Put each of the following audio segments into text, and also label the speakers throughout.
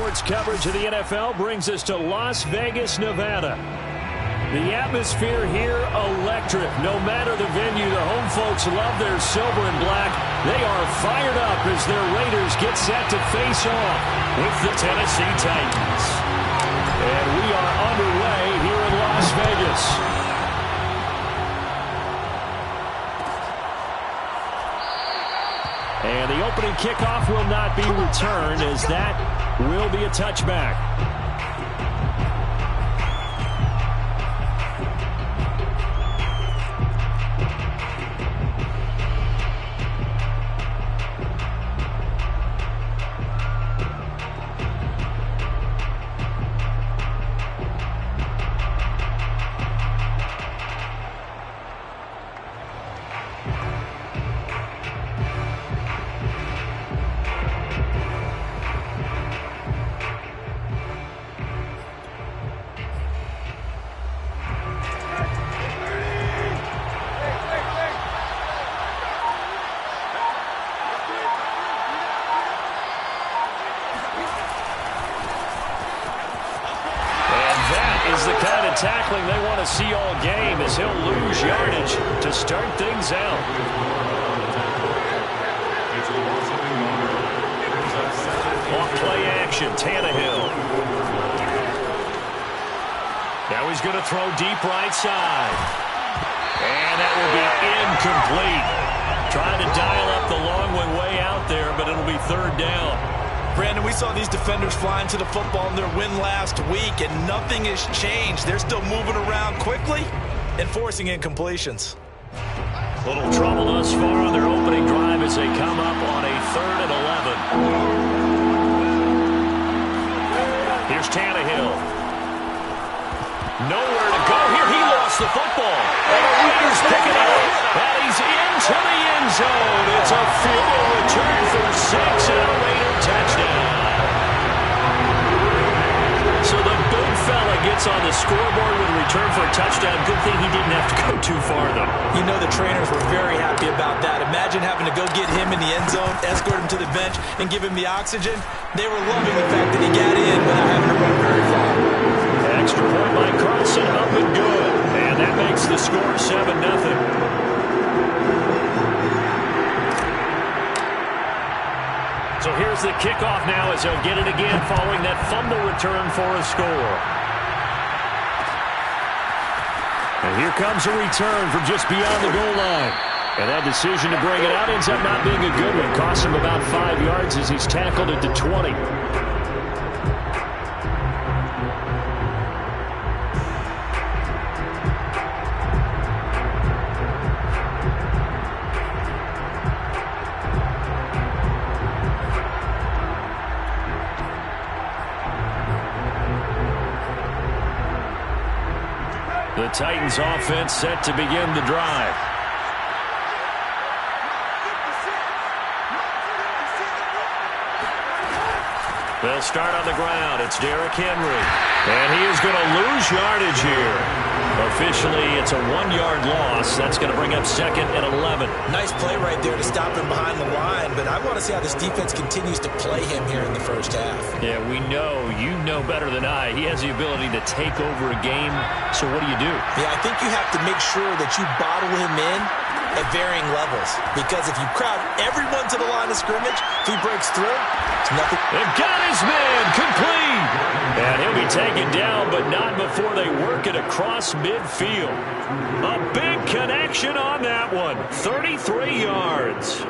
Speaker 1: Sports coverage of the NFL brings us to Las Vegas, Nevada. The atmosphere here, electric. No matter the venue, the home folks love their silver and black. They are fired up as their Raiders get set to face off with the Tennessee Titans. And we are underway here in Las Vegas. And the opening kickoff will not be returned, as that will be a touchback. Tackling they want to see all game, as he'll lose yardage to start things out. Off play action, Tannehill. Now he's going to throw deep right side. And that will be incomplete. Trying to dial up the long way out there, but it'll be third down.
Speaker 2: Brandon, we saw these defenders flying to the football in their win last week, and nothing has changed. They're still moving around quickly and forcing incompletions.
Speaker 1: Little trouble thus far on their opening drive as they come up on a 3rd and 11. Here's Tannehill. Nowhere to go here. He lost the football. And the Raiders pick it up. And he's into the end zone. It's a field goal return for 6 and a Raider touchdown. So the big fella gets on the scoreboard with a return for a touchdown. Good thing he didn't have to go too far, though.
Speaker 2: You know the trainers were very happy about that. Imagine having to go get him in the end zone, escort him to the bench, and give him the oxygen. They were loving the fact that he got in without having to run very far.
Speaker 1: Extra point by Carlson, up and good. And that makes the score 7-0. So here's the kickoff now as they'll get it again following that fumble return for a score. And here comes a return from just beyond the goal line. And that decision to bring it out ends up not being a good one. Costs him about 5 yards as he's tackled at the 20. The Titans offense set to begin the drive. They'll start on the ground. It's Derrick Henry. And he is going to lose yardage here. Officially, it's a 1-yard loss. That's going to bring up 2nd and 11.
Speaker 2: Nice play right there to stop him behind the line, but I want to see how this defense continues to play him here in the first half.
Speaker 1: Yeah, we know. You know better than I. He has the ability to take over a game. So what do you do?
Speaker 2: Yeah, I think you have to make sure that you bottle him in at varying levels, because if you crowd everyone to the line of scrimmage, if he breaks through, it's nothing.
Speaker 1: They've got his man complete, and he'll be taken down, but not before they work it across midfield. A big connection on that one. 33 yards.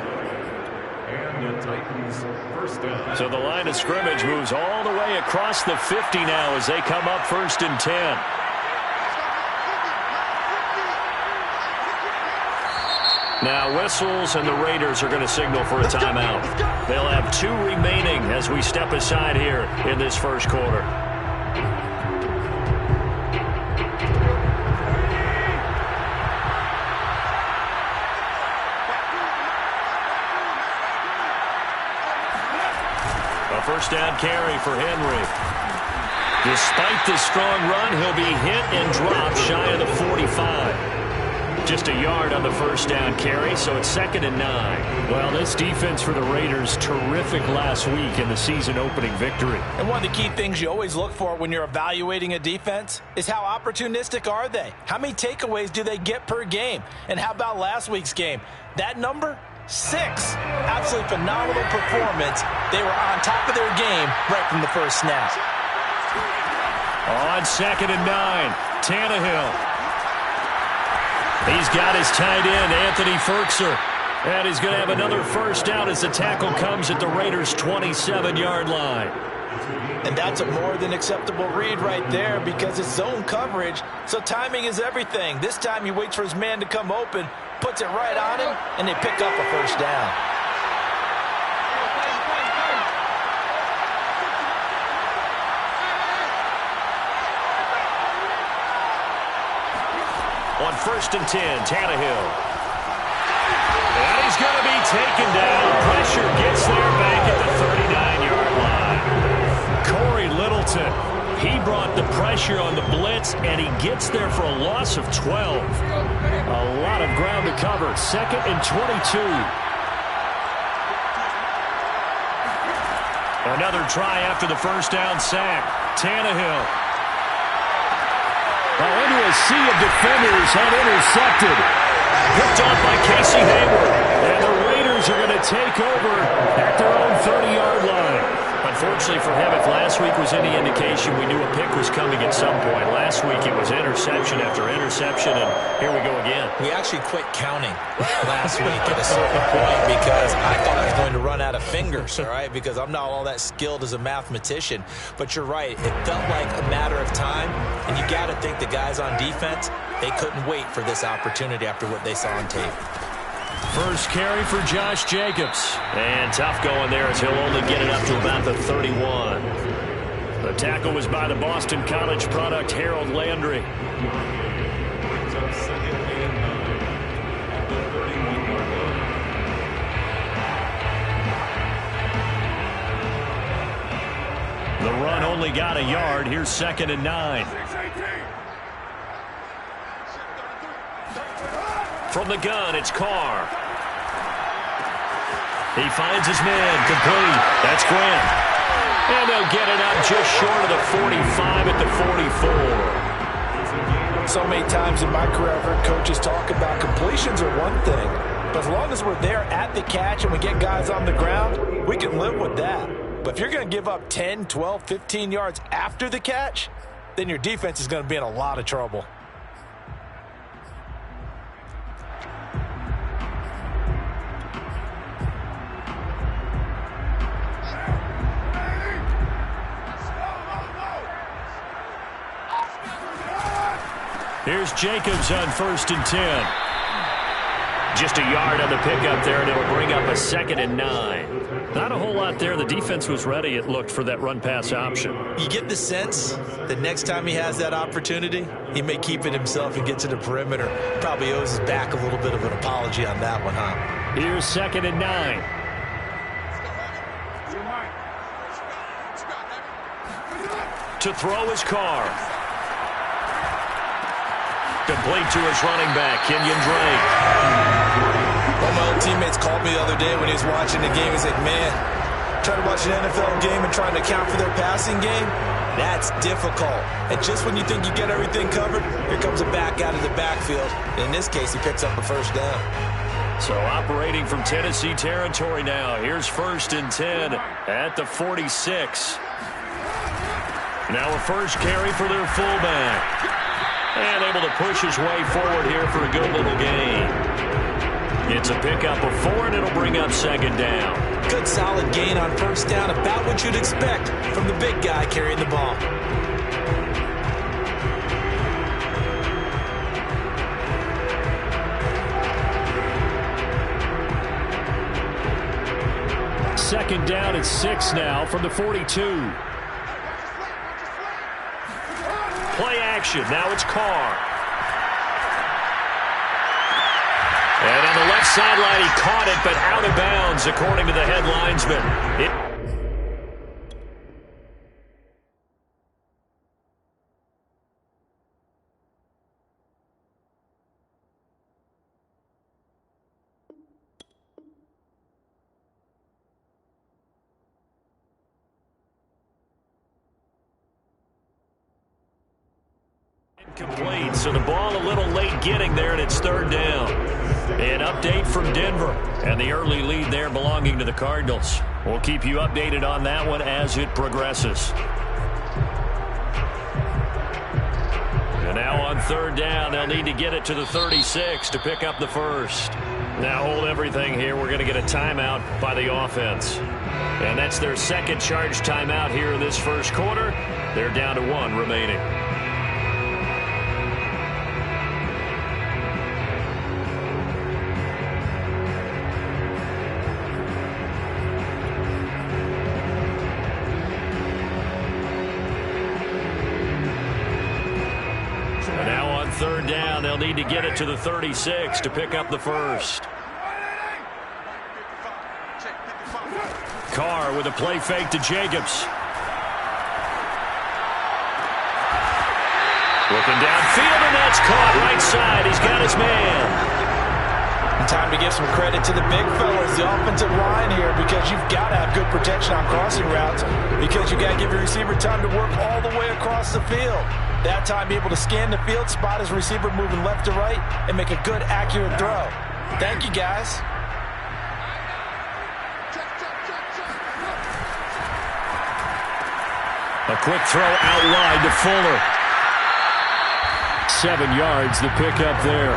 Speaker 3: And the Titans first down.
Speaker 1: So the line of scrimmage moves all the way across the 50 now as they come up 1st and 10. Now whistles, and the Raiders are going to signal for a timeout. They'll have 2 remaining as we step aside here in this first quarter. A first down carry for Henry. Despite the strong run, he'll be hit and dropped shy of the 45. Just a yard on the first down carry, so it's 2nd and 9. Well, this defense for the Raiders, terrific last week in the season opening victory.
Speaker 2: And one of the key things you always look for when you're evaluating a defense is how opportunistic are they? How many takeaways do they get per game? And how about last week's game? That number? 6. Absolutely phenomenal performance. They were on top of their game right from the first snap.
Speaker 1: On 2nd and 9, Tannehill. He's got his tight end, Anthony Ferkser. And he's going to have another first down as the tackle comes at the Raiders' 27-yard line.
Speaker 2: And that's a more than acceptable read right there because it's zone coverage, so timing is everything. This time he waits for his man to come open, puts it right on him, and they pick up a first down.
Speaker 1: On 1st and 10, Tannehill. And he's going to be taken down. Pressure gets there back at the 39-yard line. Corey Littleton, he brought the pressure on the blitz, and he gets there for a loss of 12. A lot of ground to cover. 2nd and 22. Another try after the first down sack. Tannehill. Into a sea of defenders and intercepted. Picked off by Casey Hayward. And the Raiders are going to take over at their own 30-yard line. Unfortunately for him, if last week was any indication, we knew a pick was coming at some point. Last week it was interception after interception, and here we go again.
Speaker 2: We actually quit counting last week at a certain point because I thought I was going to run out of fingers, all right, because I'm not all that skilled as a mathematician. But you're right. It felt like a matter of time, and you got to think the guys on defense, they couldn't wait for this opportunity after what they saw on tape.
Speaker 1: First carry for Josh Jacobs. And tough going there as he'll only get it up to about the 31. The tackle was by the Boston College product, Harold Landry. The run only got a yard. Here's 2nd and 9. From the gun, it's Carr. He finds his man, complete. That's Grant. And they'll get it up just short of the 45 at the 44.
Speaker 2: So many times in my career, I've heard coaches talk about completions are one thing. But as long as we're there at the catch and we get guys on the ground, we can live with that. But if you're going to give up 10, 12, 15 yards after the catch, then your defense is going to be in a lot of trouble.
Speaker 1: Here's Jacobs on 1st and 10. Just a yard on the pickup there, and it'll bring up a 2nd and 9. Not a whole lot there. The defense was ready, it looked, for that run-pass option.
Speaker 2: You get the sense that next time he has that opportunity, he may keep it himself and get to the perimeter. Probably owes his back a little bit of an apology on that one, huh?
Speaker 1: Here's 2nd and 9. To throw his Carr. Complete to his running back, Kenyon Drake.
Speaker 2: One of my old teammates called me the other day when he was watching the game. He's like, man, trying to watch an NFL game and trying to account for their passing game, that's difficult. And just when you think you get everything covered, here comes a back out of the backfield. In this case, he picks up a first down.
Speaker 1: So operating from Tennessee territory now. Here's 1st and 10 at the 46. Now a first carry for their fullback. And able to push his way forward here for a good little gain. It's a pickup of 4, and it'll bring up 2nd down.
Speaker 2: Good solid gain on first down, about what you'd expect from the big guy carrying the ball.
Speaker 1: Second down at 6 now from the 42. Play action. Now it's Carr. And on the left sideline, he caught it, but out of bounds, according to the head linesman. Complete, so the ball a little late getting there, and it's third down. An update from Denver, and the early lead there belonging to the Cardinals. We'll keep you updated on that one as it progresses. And now on third down, they'll need to get it to the 36 to pick up the first. Now hold everything here. We're going to get a timeout by the offense. And that's their second charge timeout here in this first quarter. They're down to one remaining. Third down, they'll need to get it to the 36 to pick up the first. Carr with a play fake to Jacobs. Looking downfield, and that's caught right side. He's got his man.
Speaker 2: Time to give some credit to the big fellas, the offensive line here, because you've got to have good protection on crossing routes, because you've got to give your receiver time to work all the way across the field. That time, be able to scan the field, spot his receiver moving left to right, and make a good, accurate throw. Thank you, guys.
Speaker 1: A quick throw out wide to Fuller. 7 yards, the pickup there.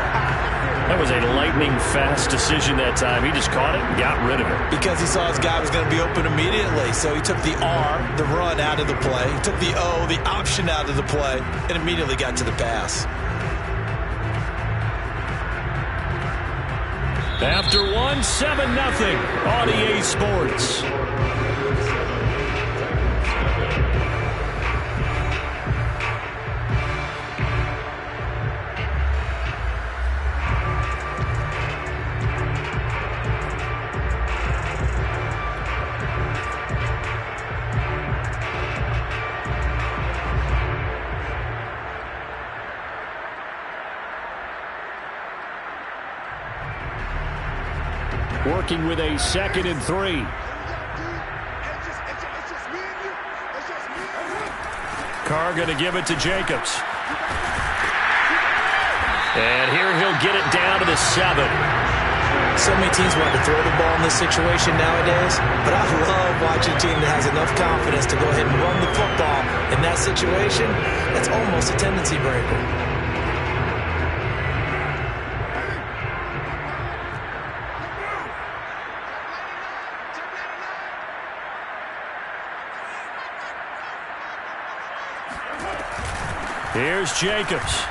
Speaker 1: That was a lightning-fast decision that time. He just caught it and got rid of it.
Speaker 2: Because he saw his guy was going to be open immediately. So he took the R, the run, out of the play. He took the O, the option, out of the play, and immediately got to the pass.
Speaker 1: After one, 7-0 on EA Sports. Working with a 2nd and 3. Carr going to give it to Jacobs. And here he'll get it down to the 7.
Speaker 2: So many teams want to throw the ball in this situation nowadays, but I love watching a team that has enough confidence to go ahead and run the football in that situation. That's almost a tendency breaker.
Speaker 1: Here's Jacobs.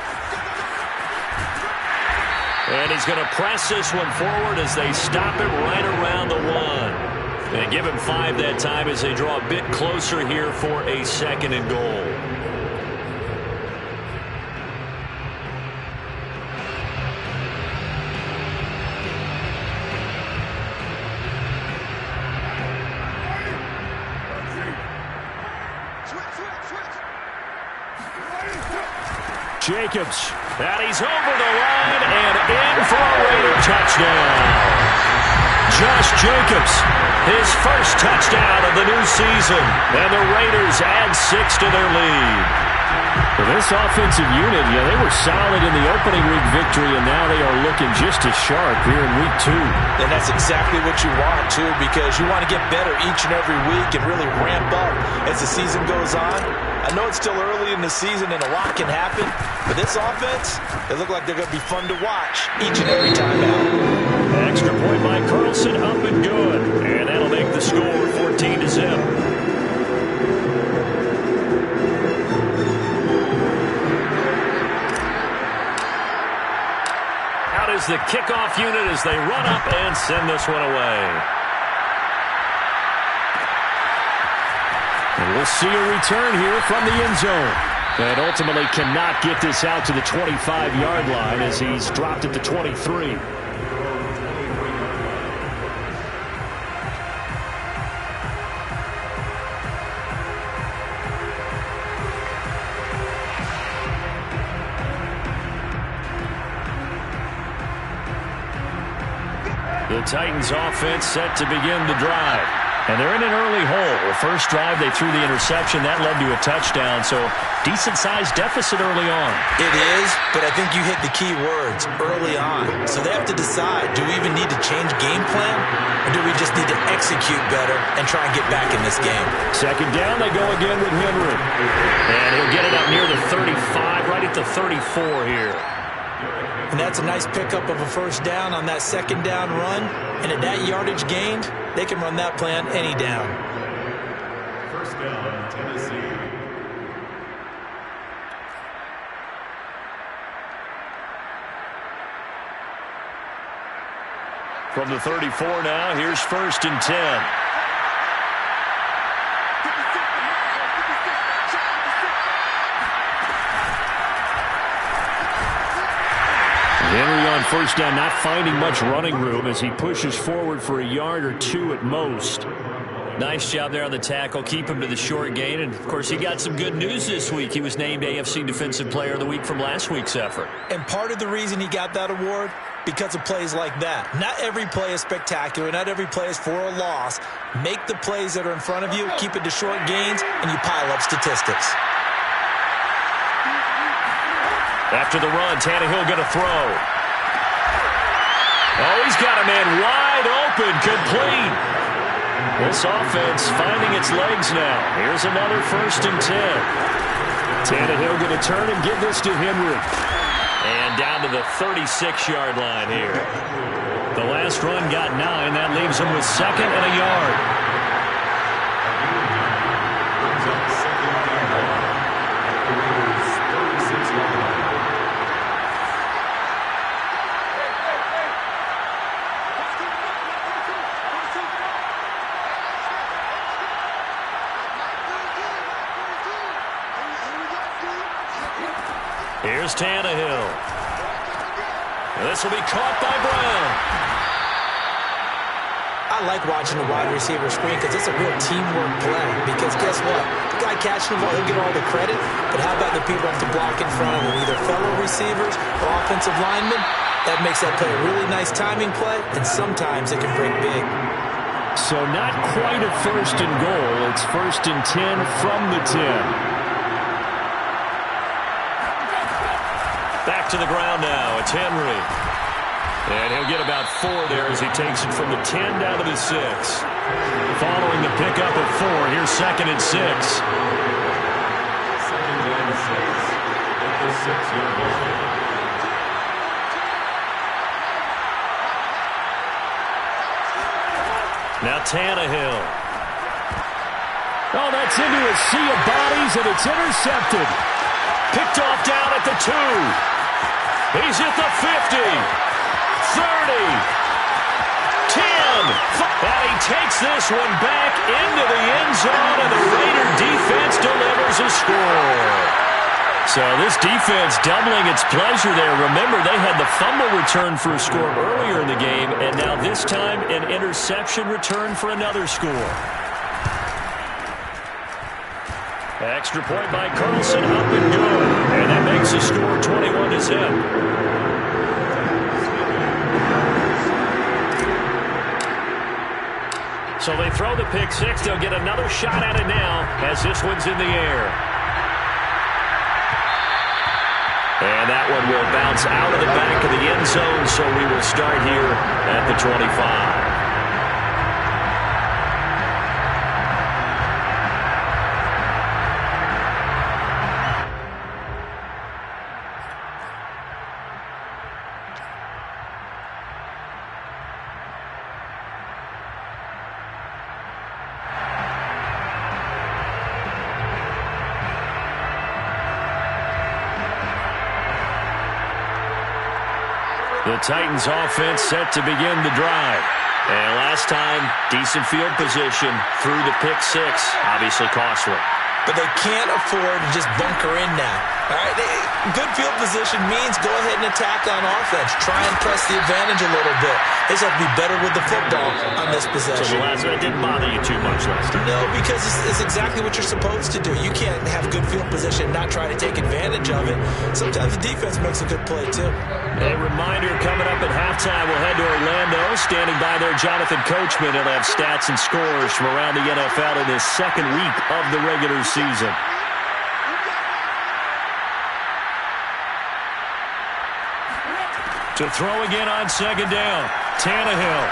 Speaker 1: And he's going to press this one forward as they stop it right around the 1. And give him 5 that time as they draw a bit closer here for a 2nd and goal. Jacobs, and he's over the line and in for a Raider touchdown. Josh Jacobs, his first touchdown of the new season, and the Raiders add 6 to their lead. Well, this offensive unit, they were solid in the opening week victory, and now they are looking just as sharp here in week 2.
Speaker 2: And that's exactly what you want, too, because you want to get better each and every week and really ramp up as the season goes on. I know it's still early in the season and a lot can happen, but this offense, they look like they're going to be fun to watch each and every time out.
Speaker 1: Extra point by Carlson, up and good. And that'll make the score 14-0. Out is the kickoff unit as they run up and send this one away. And we'll see a return here from the end zone. And ultimately cannot get this out to the 25-yard line as he's dropped at the 23. The Titans offense set to begin the drive. And they're in an early hole. The first drive, they threw the interception. That led to a touchdown, so decent-sized deficit early on.
Speaker 2: It is, but I think you hit the key words, early on. So they have to decide, do we even need to change game plan, or do we just need to execute better and try and get back in this game?
Speaker 1: Second down, they go again with Henry. And he'll get it up near the 35, right at the 34 here.
Speaker 2: And that's a nice pickup of a first down on that second down run. And at that yardage gained, they can run that plan any down.
Speaker 3: First down, Tennessee.
Speaker 1: From the 34 now, here's 1st and 10. Henry on first down, not finding much running room as he pushes forward for a yard or two at most. Nice job there on the tackle. Keep him to the short gain. And, of course, he got some good news this week. He was named AFC Defensive Player of the Week from last week's effort.
Speaker 2: And part of the reason he got that award, because of plays like that. Not every play is spectacular. Not every play is for a loss. Make the plays that are in front of you, keep it to short gains, and you pile up statistics.
Speaker 1: After the run, Tannehill going to throw. Oh, he's got a man wide open, complete. This offense finding its legs now. Here's another 1st and 10. Tannehill going to turn and give this to Henry. And down to the 36-yard line here. The last run got 9. That leaves him with 2nd and a yard. Here's Tannehill. This will be caught by Brown.
Speaker 2: I like watching the wide receiver screen because it's a real teamwork play. Because guess what? The guy catching the ball, he'll get all the credit. But how about the people who have to block in front of him? Either fellow receivers or offensive linemen. That makes that play a really nice timing play. And sometimes it can break big.
Speaker 1: So not quite a 1st and goal. It's 1st and 10 from the 10. Back to the ground now. It's Henry. And he'll get about 4 there as he takes it from the 10 down to the 6. Following the pickup of 4, here's 2nd and 6.
Speaker 3: 2nd and 6. At the 6-yard line.
Speaker 1: Now Tannehill. Oh, that's into a sea of bodies, and it's intercepted. Picked off down at the 2. He's at the 50. 30. 10. And he takes this one back into the end zone, and the Raider defense delivers a score. So this defense doubling its pleasure there. Remember, they had the fumble return for a score earlier in the game, and now this time an interception return for another score. Extra point by Carlson, up and good. And that makes the score 21-10. So they throw the pick 6. They'll get another shot at it now as this one's in the air. And that one will bounce out of the back of the end zone, so we will start here at the 25. The Titans offense set to begin the drive. And last time, decent field position through the pick 6. Obviously costly.
Speaker 2: but they can't afford to just bunker in now. All right, good field position means go ahead and attack on offense. Try and press the advantage a little bit. They just have to be better with the football on this possession.
Speaker 1: So the last one didn't bother you too much last time?
Speaker 2: No, because it's exactly what you're supposed to do. You can't have good field position and not try to take advantage of it. Sometimes the defense makes a good play, too.
Speaker 1: A reminder coming up at halftime, we'll head to Orlando. Standing by there, Jonathan Coachman. He'll have stats and scores from around the NFL in this second week of the regular season. To throw again on second down, Tannehill.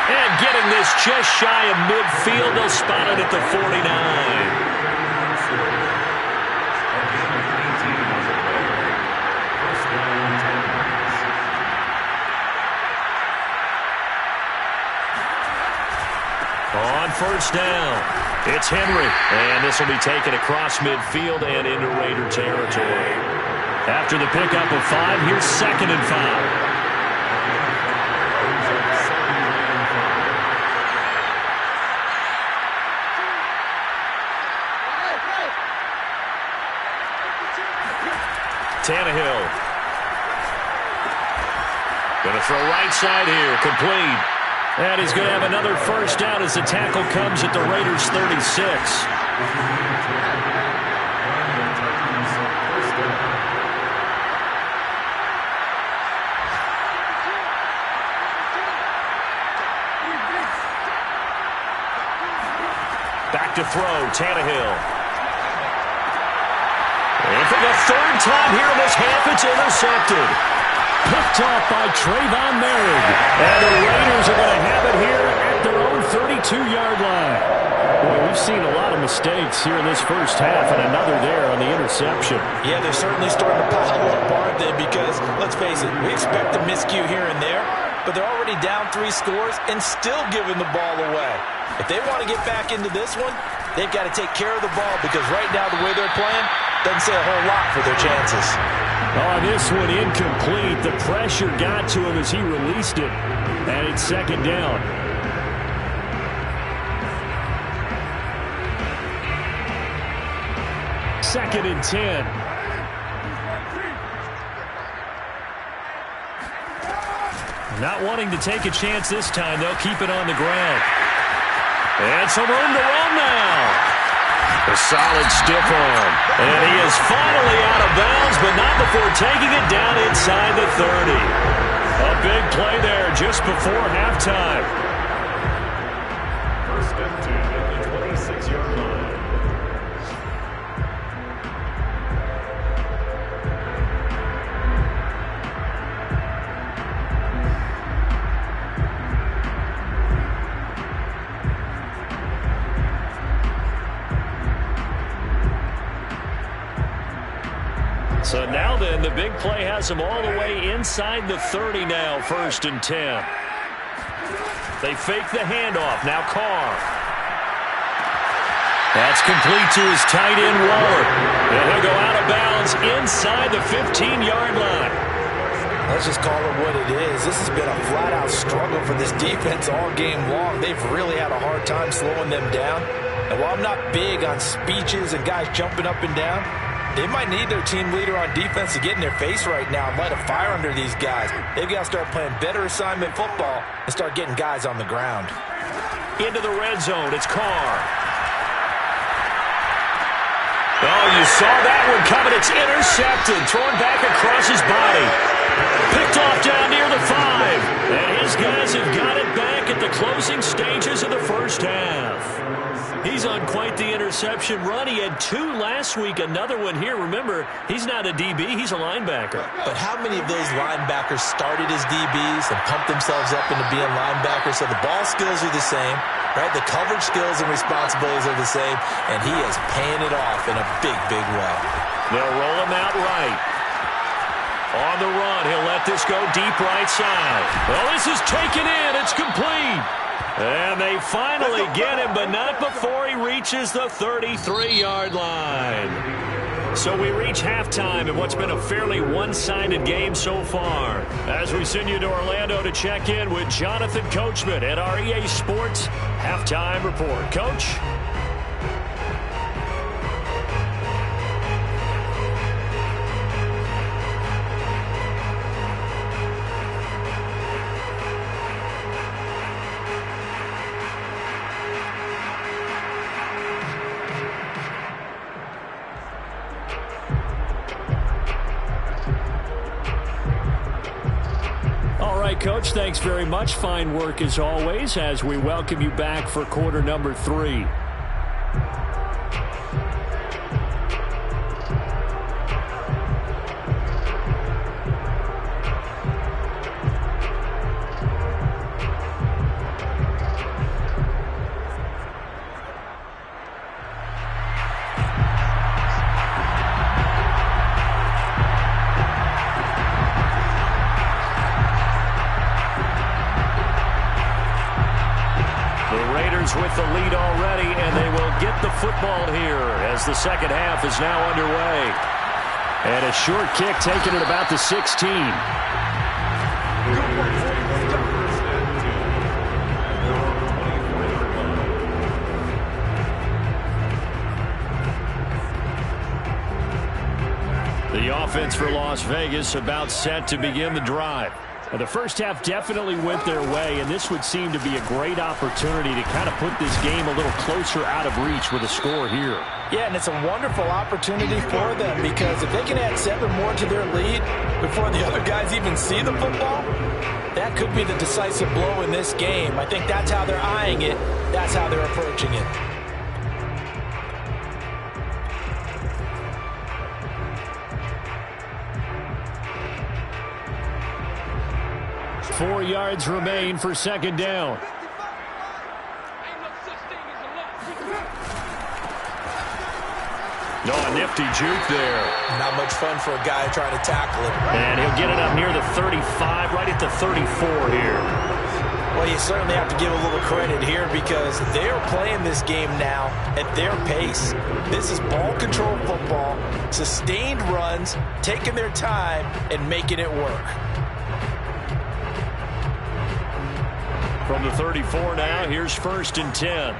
Speaker 1: And getting this just shy of midfield, they'll spot it at the 49. On first down, it's Henry. And this will be taken across midfield and into Raider territory. After the pickup of 5, here's 2nd and 5. Tannehill. Going to throw right side here, complete. And he's going to have another first down as the tackle comes at the Raiders' 36. Back to throw, Tannehill. And for the 3rd time here in this half, it's intercepted. Picked off by Trayvon Merrick. And the Raiders are going to have it here at their own 32-yard line. Boy, we've seen a lot of mistakes here in this first half, and another there on the interception.
Speaker 2: Yeah, they're certainly starting to pile up, aren't they? Because, let's face it, we expect a miscue here and there, but they're already down 3 scores and still giving the ball away. If they want to get back into this one, they've got to take care of the ball because right now the way they're playing doesn't say a whole lot for their chances.
Speaker 1: On this one, incomplete. The pressure got to him as he released it, and it's 2nd down. Second and 10. Not wanting to take a chance this time, they'll keep it on the ground. And some room to run now. A solid stiff arm. And he is finally out of bounds, but not before taking it down inside the 30. A big play there just before halftime.
Speaker 3: First and 10 at the 26-yard line.
Speaker 1: So now then, the big play has them all the way inside the 30 now, 1st and 10. They fake the handoff. Now Carr. That's complete to his tight end, Waller. And he'll go out of bounds inside the 15-yard line.
Speaker 2: Let's just call it what it is. This has been a flat-out struggle for this defense all game long. They've really had a hard time slowing them down. And while I'm not big on speeches and guys jumping up and down, they might need their team leader on defense to get in their face right now and light a fire under these guys. They've got to start playing better assignment football and start getting guys on the ground.
Speaker 1: Into the red zone, it's Carr. Oh, you saw that one coming. It's intercepted, thrown back across his body. Picked off down near the 5. And his guys have got it back at the closing stages of the first half. He's on quite the interception run. He had 2 last week, another one here. Remember, he's not a DB, he's a linebacker.
Speaker 2: But how many of those linebackers started as DBs and pumped themselves up into being linebackers? So the ball skills are the same, right? The coverage skills and responsibilities are the same, and he is paying it off in a big, big way.
Speaker 1: They'll roll him out right. On the run, he'll let this go deep right side. Well, this is taken in. It's complete. And they finally get him, but not before he reaches the 33-yard line. So we reach halftime in what's been a fairly one-sided game so far. As we send you to Orlando to check in with Jonathan Coachman at our EA Sports Halftime Report. Coach? Coach. Thanks very much. Fine work as always as we welcome you back for quarter number 3. With the lead already, and they will get the football here as the second half is now underway. And a short kick taken at about the 16. The offense for Las Vegas about set to begin the drive. The first half definitely went their way, and this would seem to be a great opportunity to kind of put this game a little closer out of reach with a score here.
Speaker 2: Yeah, and it's a wonderful opportunity for them because if they can add 7 more to their lead before the other guys even see the football, that could be the decisive blow in this game. I think that's how they're eyeing it. That's how they're approaching it.
Speaker 1: Four yards remain for second down. No, a nifty juke there.
Speaker 2: Not much fun for a guy trying to tackle it.
Speaker 1: And he'll get it up near the 35, right at the 34 here.
Speaker 2: Well, you certainly have to give a little credit here because they're playing this game now at their pace. This is ball control football, sustained runs, taking their time, and making it work.
Speaker 1: From the 34 now, here's 1st and 10.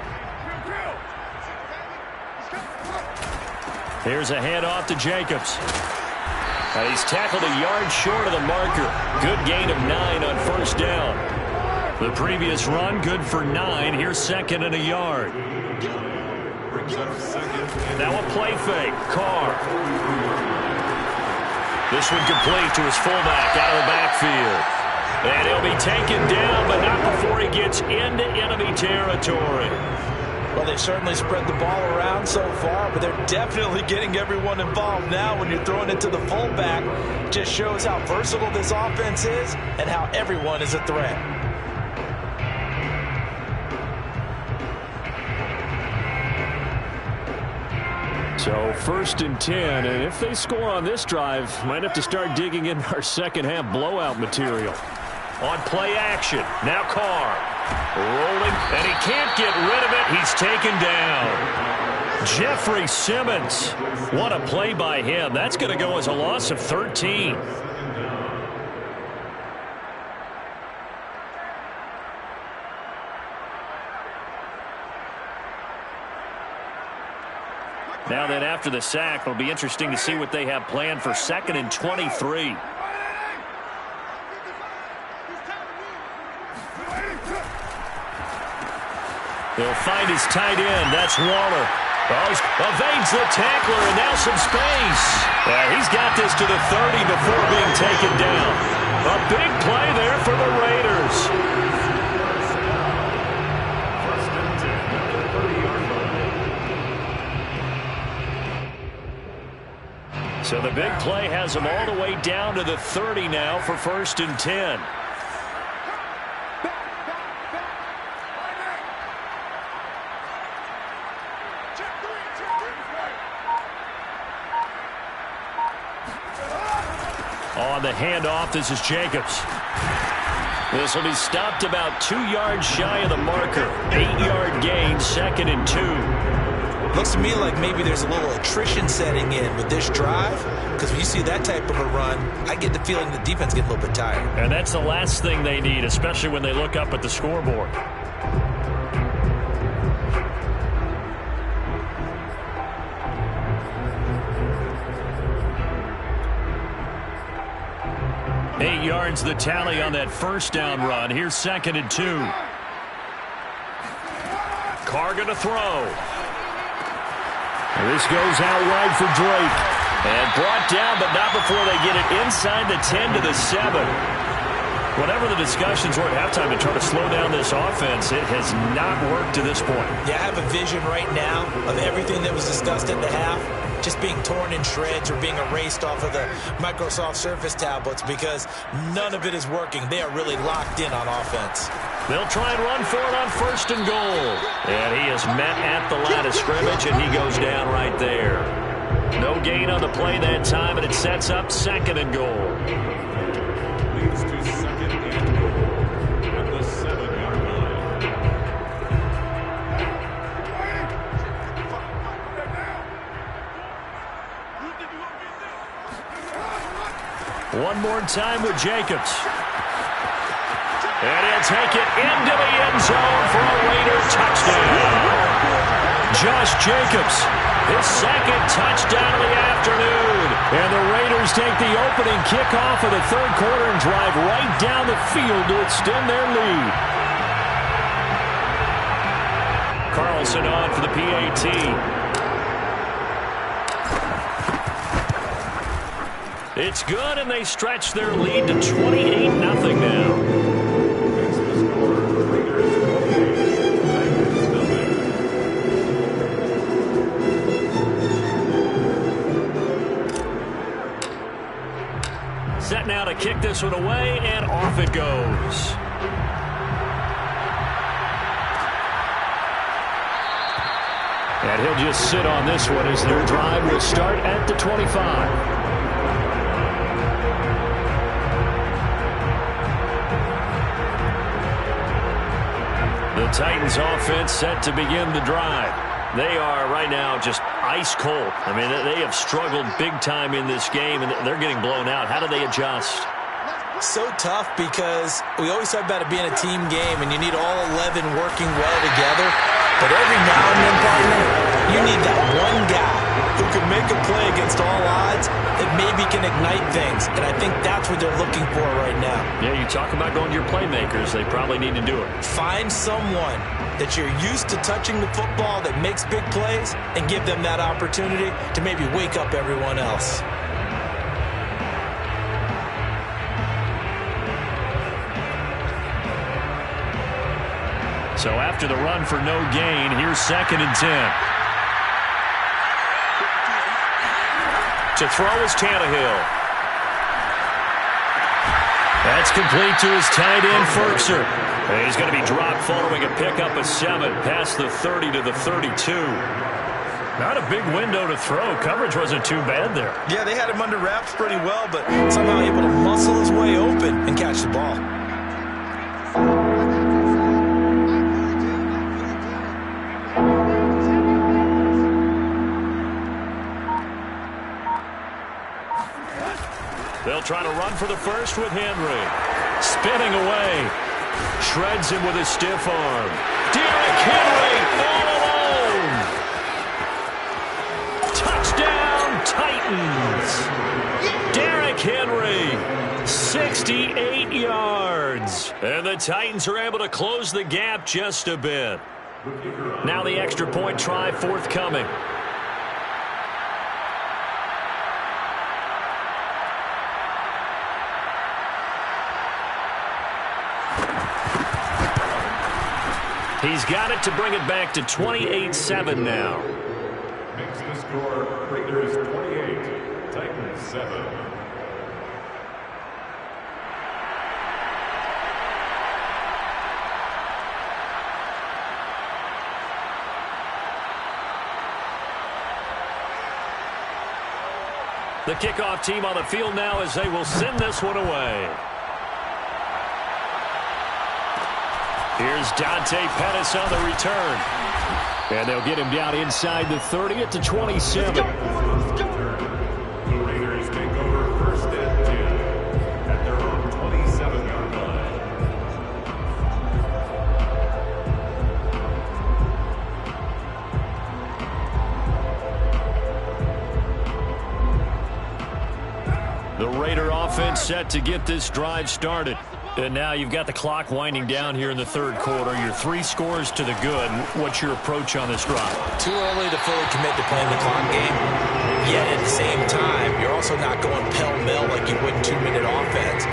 Speaker 1: Here's a handoff to Jacobs. And he's tackled a yard short of the marker. Good gain of 9 on 1st down. The previous run, good for 9. Here's 2nd and a yard. Now a play fake. Carr. This one complete to his fullback out of the backfield. And he'll be taken down, but not before he gets into enemy territory.
Speaker 2: Well, they certainly spread the ball around so far, but they're definitely getting everyone involved now when you're throwing it to the fullback. Just shows how versatile this offense is and how everyone is a threat.
Speaker 1: So 1st and 10, and if they score on this drive, might have to start digging in our second half blowout material. On play action, now Carr. Rolling, and he can't get rid of it. He's taken down. Jeffrey Simmons. What a play by him. That's going to go as a loss of 13. Now then, after the sack, it'll be interesting to see what they have planned for 2nd and 23. They'll find his tight end. That's Waller. Evades the tackler, and now some space. He's got this to the 30 before being taken down. A big play there for the Raiders. So the big play has them all the way down to the 30 now for 1st and 10. On the handoff, this is Jacobs. This will be stopped about 2 yards shy of the marker. 8-yard gain, 2nd and 2.
Speaker 2: Looks to me like maybe there's a little attrition setting in with this drive, because when you see that type of a run, I get the feeling the defense gets a little bit tired.
Speaker 1: And that's the last thing they need, especially when they look up at the scoreboard. Eight yards the tally on that 1st down run. Here's 2nd and 2. Carr going to throw. This goes out wide for Drake. And brought down, but not before they get it inside the 10 to the 7. Whatever the discussions were at halftime to try to slow down this offense, it has not worked to this point.
Speaker 2: Yeah, I have a vision right now of everything that was discussed at the half just being torn in shreds or being erased off of the Microsoft Surface tablets because none of it is working. They are really locked in on offense.
Speaker 1: They'll try and run for it on 1st and goal. And he is met at the line of scrimmage, and he goes down right there. No gain on the play that time, and it sets up 2nd and goal.
Speaker 3: Leads to 2nd and goal at the 7-yard line.
Speaker 1: One more time with Jacobs. And he'll take it into the end zone for a Raider touchdown. Josh Jacobs, his 2nd touchdown of the afternoon. And the Raiders take the opening kickoff of the 3rd quarter and drive right down the field to extend their lead. Carlson on for the PAT. It's good, and they stretch their lead to 28-0 now.
Speaker 3: Next to the score, Raiders 28, Titans 0.
Speaker 1: Set now to kick this one away, and off it goes. And he'll just sit on this one as their drive will start at the 25. The Titans offense set to begin the drive. They are right now just ice cold. I mean, they have struggled big time in this game, and they're getting blown out. How do they adjust?
Speaker 2: So tough because we always talk about it being a team game, and you need all 11 working well together. But every now and then, partner, you need that one guy who can make a play against all odds that maybe can ignite things. And I think that's what they're looking for right now.
Speaker 1: Yeah, you talk about going to your playmakers. They probably need to do it.
Speaker 2: Find someone that you're used to touching the football that makes big plays and give them that opportunity to maybe wake up everyone else.
Speaker 1: So after the run for no gain, here's 2nd and 10. To throw is Tannehill. That's complete to his tight end, Ferkser. And he's going to be dropped following a pickup of 7 past the 30 to the 32. Not a big window to throw. Coverage wasn't too bad there.
Speaker 2: Yeah, they had him under wraps pretty well, but somehow able to muscle his way open and catch the ball.
Speaker 1: They'll try to run for the first with Henry. Spinning away. Shreds him with a stiff arm. Derrick Henry all alone. Touchdown, Titans. Derrick Henry, 68 yards. And the Titans are able to close the gap just a bit. Now the extra point try forthcoming. He's got it to bring it back to 28-7 now.
Speaker 3: Makes the score, Raiders 28, Titans 7.
Speaker 1: The kickoff team on the field now as they will send this one away. Here's Dante Pettis on the return. And they'll get him down inside the 30 at the 27.
Speaker 3: The Raiders take over 1st and 10 at their own 27-yard line.
Speaker 1: The Raider offense set to get this drive started. And now you've got the clock winding down here in the 3rd quarter. Your 3 scores to the good. What's your approach on this drive?
Speaker 2: Too early to fully commit to playing the clock game. Yet at the same time, you're also also not going pell-mell like you would in 2-minute offense.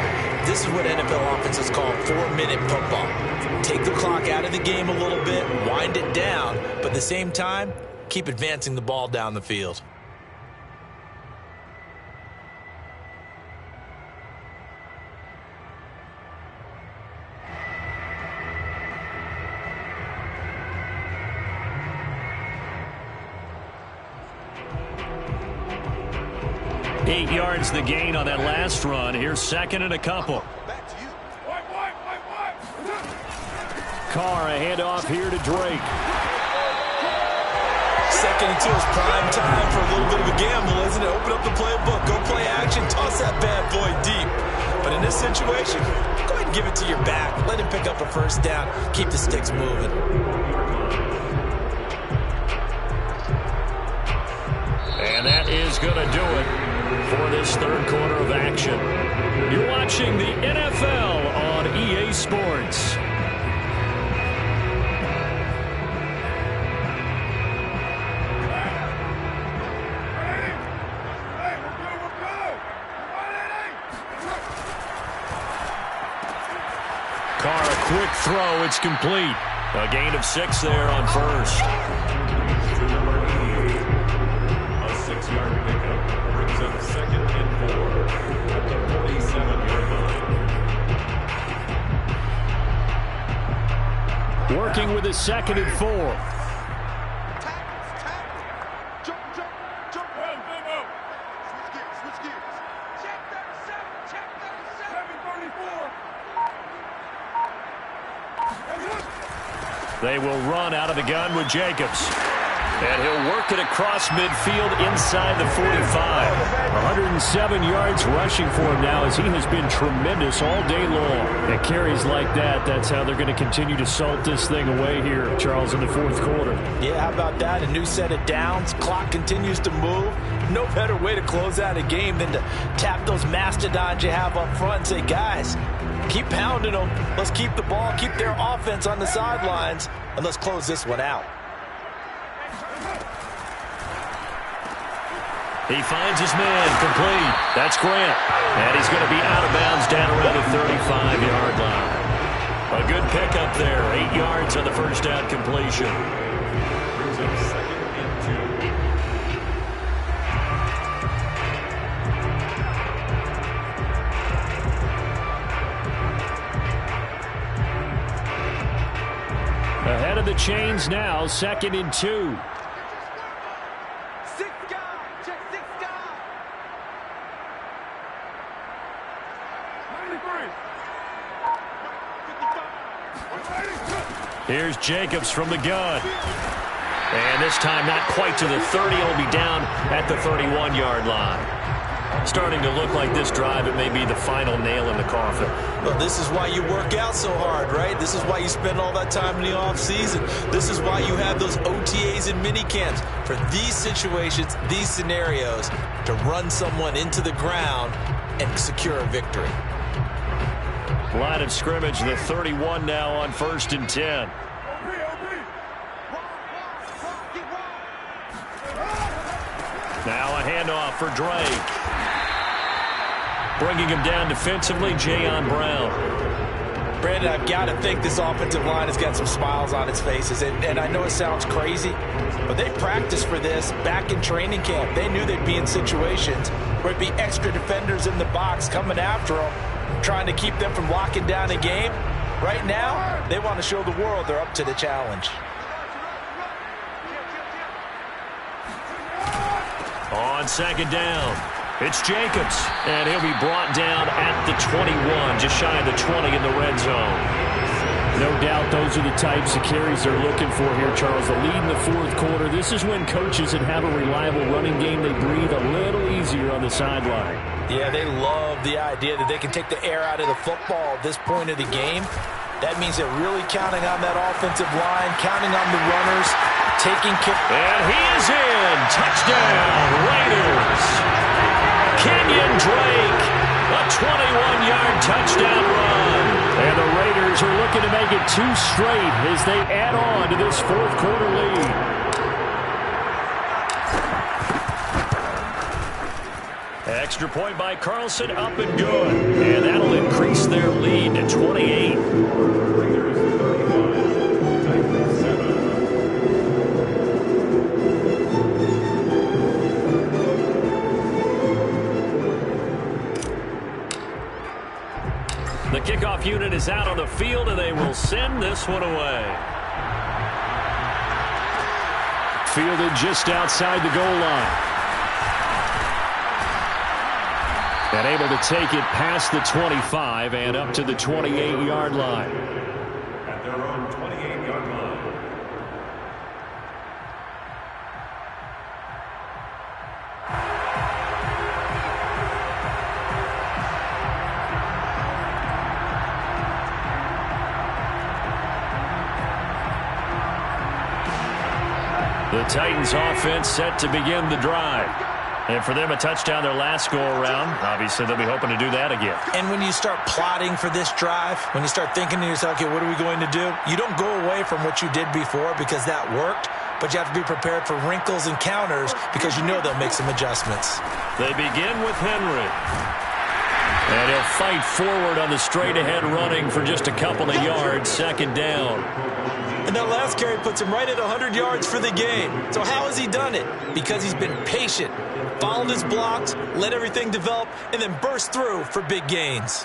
Speaker 2: This is what NFL offenses call 4-minute football. Take the clock out of the game a little bit, wind it down, but at the same time, keep advancing the ball down the field.
Speaker 1: Eight yards the gain on that last run. Here's second and a couple. Carr, a handoff here to Drake.
Speaker 2: Second and 2 is prime time for a little bit of a gamble, isn't it? Open up the playbook, go play action, toss that bad boy deep. But in this situation, go ahead and give it to your back. Let him pick up a first down. Keep the sticks moving.
Speaker 1: And that is going to do it for this third quarter of action. You're watching the NFL on EA Sports. Carr, a quick throw. It's complete. A gain of 6 there on first.
Speaker 3: A 6-yard pickup brings up second and 4 at the 47-yard line.
Speaker 1: Working with a second and 4. They will run out of the gun with Jacobs. And he'll work it across midfield inside the 45. 107 yards rushing for him now as he has been tremendous all day long. At carries like that, that's how they're going to continue to salt this thing away here, Charles, in the fourth quarter.
Speaker 2: Yeah, how about that? A new set of downs. Clock continues to move. No better way to close out a game than to tap those mastodons you have up front and say, guys, keep pounding them. Let's keep the ball, keep their offense on the sidelines, and let's close this one out.
Speaker 1: He finds his man complete. That's Grant. And he's going to be out of bounds down around the 35-yard line. A good pickup there. 8 yards on the first down completion.
Speaker 3: Brings up second and 2.
Speaker 1: Ahead of the chains now, second and 2. Here's Jacobs from the gun. And this time not quite to the 30. It'll be down at the 31-yard line. Starting to look like this drive, it may be the final nail in the coffin.
Speaker 2: Well, this is why you work out so hard, right? This is why you spend all that time in the offseason. This is why you have those OTAs and minicamps. For these situations, these scenarios, to run someone into the ground and secure a victory.
Speaker 1: Line of scrimmage, the 31 now on first and 10. Now a handoff for Drake. Bringing him down defensively, Jayon Brown.
Speaker 2: Brandon, I've got to think this offensive line has got some smiles on its faces. And I know it sounds crazy, but they practiced for this back in training camp. They knew they'd be in situations where it'd be extra defenders in the box coming after them, trying to keep them from locking down a game. Right now, they want to show the world they're up to the challenge.
Speaker 1: On second down, it's Jacobs, and he'll be brought down at the 21, just shy of the 20 in the red zone. No doubt those are the types of carries they're looking for here, Charles. The lead in the fourth quarter. This is when coaches that have a reliable running game, they breathe a little easier on the sideline.
Speaker 2: Yeah, they love the idea that they can take the air out of the football at this point of the game. That means they're really counting on that offensive line, counting on the runners, taking care.
Speaker 1: And he is in. Touchdown, Raiders. Kenyon Drake, a 21-yard touchdown run. And the Raiders are looking to make it 2 straight as they add on to this fourth quarter lead. Extra point by Carlson, up and good. And that'll increase their lead to 28.
Speaker 3: Raiders 35, Titans 7.
Speaker 1: The kickoff unit is out on the field, and they will send this one away. Fielded just outside the goal line. And able to take it past the 25 and up to the 28-yard line.
Speaker 3: At their own 28-yard line.
Speaker 1: The Titans offense set to begin the drive. And for them, a touchdown their last go-around. Obviously, they'll be hoping to do that again.
Speaker 2: And when you start plotting for this drive, when you start thinking to yourself, okay, what are we going to do? You don't go away from what you did before because that worked, but you have to be prepared for wrinkles and counters because you know they'll make some adjustments.
Speaker 1: They begin with Henry. And he'll fight forward on the straight-ahead running for just a couple of yards, second down.
Speaker 2: And that last carry puts him right at 100 yards for the game. So how has he done it? Because he's been patient, followed his blocks, let everything develop, and then burst through for big gains.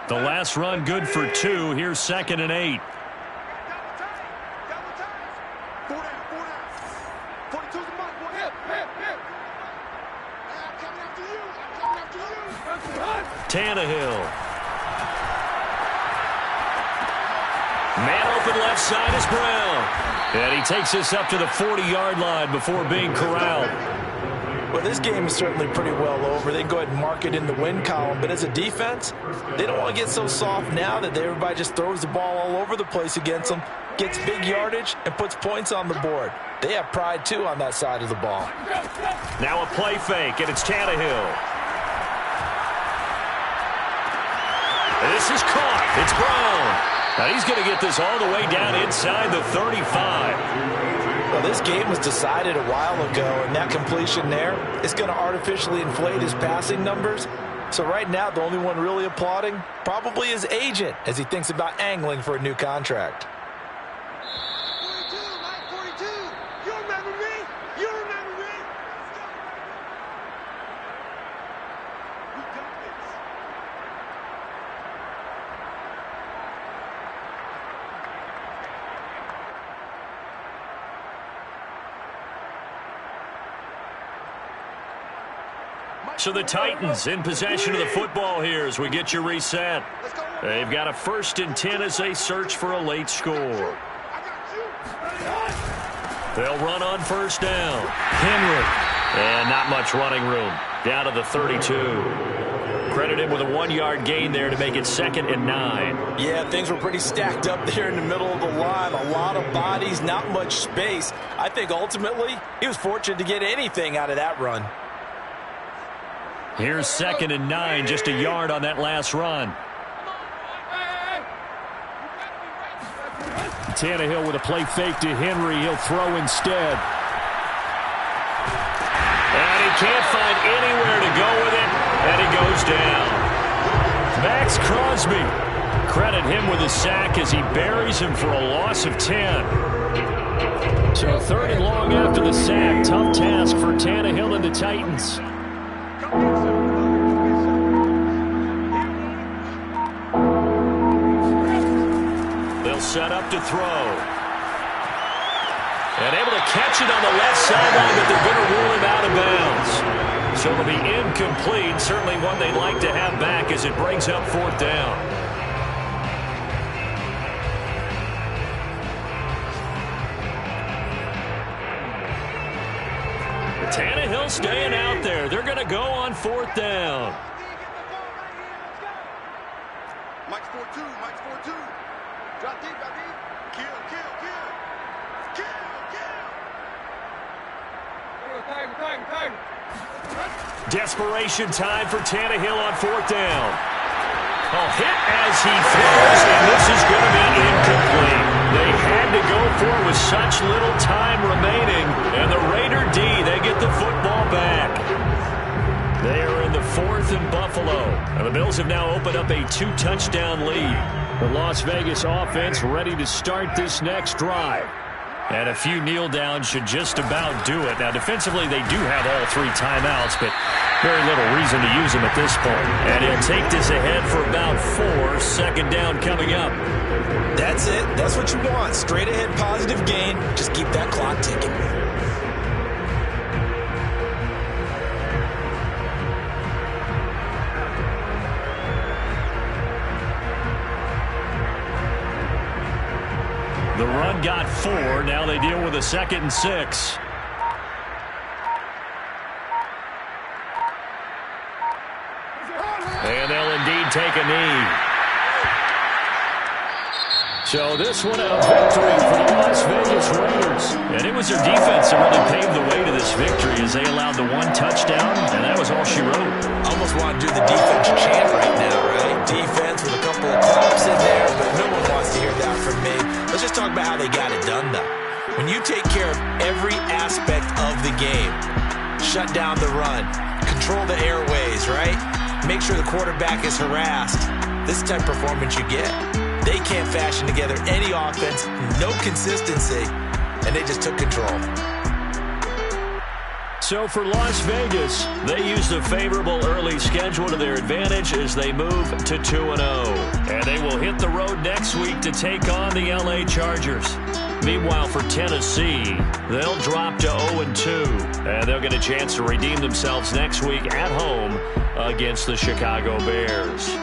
Speaker 1: The last run good for 2. Here's 2nd and 8. Tannehill. Man open left side is Brown. And he takes this up to the 40-yard line before being corralled.
Speaker 2: Well, this game is certainly pretty well over. They can go ahead and mark it in the win column. But as a defense, they don't want to get so soft now that everybody just throws the ball all over the place against them, gets big yardage, and puts points on the board. They have pride, too, on that side of the ball.
Speaker 1: Now a play fake, and it's Tannehill. This is caught. It's Brown. Now he's going to get this all the way down inside the 35.
Speaker 2: Well, this game was decided a while ago, and that completion there is going to artificially inflate his passing numbers. So right now, the only one really applauding probably his agent as he thinks about angling for a new contract.
Speaker 4: 42, Mike 42. You remember me? You remember me? We got this.
Speaker 1: So the Titans in possession of the football here as we get you reset. They've got a 1st and 10 as they search for a late score. They'll run on 1st down. Henry. And not much running room. Down to the 32. Credit him with a 1-yard gain there to make it 2nd and 9.
Speaker 2: Yeah, things were pretty stacked up there in the middle of the line. A lot of bodies, not much space. I think ultimately he was fortunate to get anything out of that run.
Speaker 1: Here's 2nd and 9, just a yard on that last run. Tannehill with a play fake to Henry. He'll throw instead. And he can't find anywhere to go with it, and he goes down. Max Crosby. Credit him with a sack as he buries him for a loss of 10. So 3rd and long after the sack. Tough task for Tannehill and the Titans. They'll set up to throw. And able to catch it on the left sideline, but they're going to rule him out of bounds. So it'll be incomplete. Certainly one they'd like to have back as it brings up 4th down. Tannehill staying out there. They're going to go on 4th down.
Speaker 4: Mike's 4-2, Mike's 4-2. Drop deep, drop deep. Kill, kill, kill. Kill, kill.
Speaker 1: Desperation time for Tannehill on 4th down. A hit as he throws, and this is going to be incomplete. They had to go for it with such little time remaining, and the Raider D, they get the football The Bills have now opened up a 2-touchdown lead. The Las Vegas offense ready to start this next drive. And a few kneel downs should just about do it. Now, defensively, they do have all 3 timeouts, but very little reason to use them at this point. And he'll take this ahead for about 4. Second down coming up.
Speaker 2: That's it. That's what you want. Straight ahead positive gain. Just keep that clock ticking.
Speaker 1: The run got 4. Now they deal with a 2nd and 6. And they'll indeed take a knee. So this one a victory for the Las Vegas Raiders. And it was their defense that really paved the way to this victory as they allowed the 1 touchdown, and that was all she wrote.
Speaker 2: Almost want to do the defense chant right now, right? Defense with a couple of claps in there, but no one wants to hear that from me. Let's just talk about how they got it done, though. When you take care of every aspect of the game, shut down the run, control the airways, right? Make sure the quarterback is harassed. This type of performance you get. They can't fashion together any offense, no consistency, and they just took control.
Speaker 1: So for Las Vegas, they used a favorable early schedule to their advantage as they move to 2-0. And they will hit the road next week to take on the LA Chargers. Meanwhile, for Tennessee, they'll drop to 0-2. And they'll get a chance to redeem themselves next week at home against the Chicago Bears.